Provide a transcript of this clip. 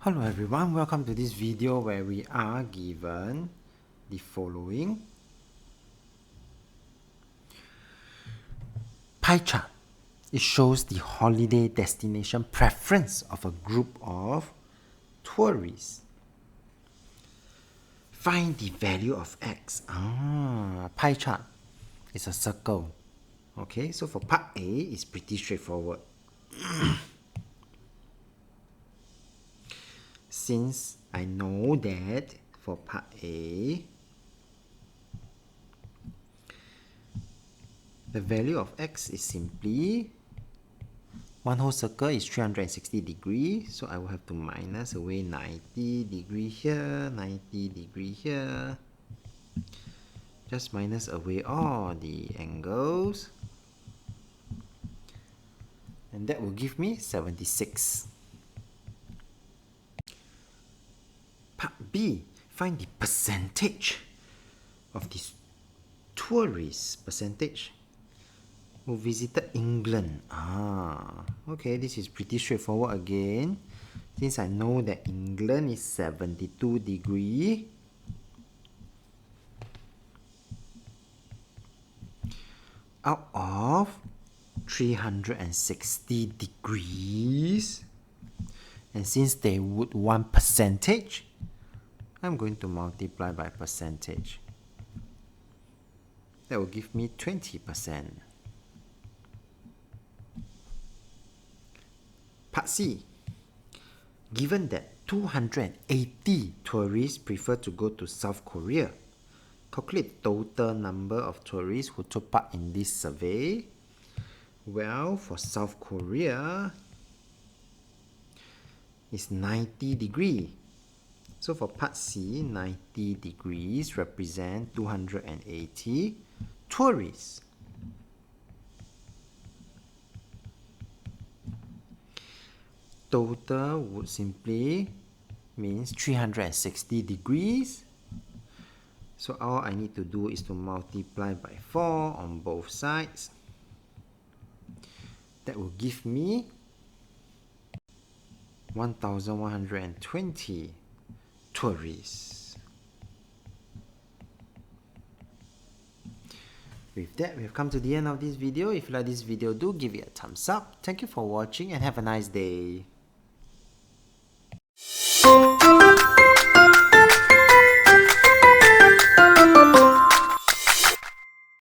Hello everyone, welcome to this video where we are given the following pie chart. It shows the holiday destination preference of a group of tourists. Find the value of X. Pie chart is a circle. Okay, so for part A, it's pretty straightforward. Since I know that for part A, the value of X is simply one whole circle is 360 degrees, so I will have to minus away 90 degree here, 90 degree here. Just minus away all the angles. And that will give me 76. Part B, find the percentage of these tourists, percentage who visited England. Okay, this is pretty straightforward again. Since I know that England is 72 degree, out of 360 degrees, and since they would want percentage, I'm going to multiply by percentage. That will give me 20%. Part C. Given that 280 tourists prefer to go to South Korea, calculate total number of tourists who took part in this survey. Well, for South Korea, it's 90 degrees. So for part C, 90 degrees represent 280 tourists. Total would simply means 360 degrees. So all I need to do is to multiply by 4 on both sides. That will give me 1,120 tourists. With that, we have come to the end of this video. If you like this video, do give it a thumbs up. Thank you for watching and have a nice day.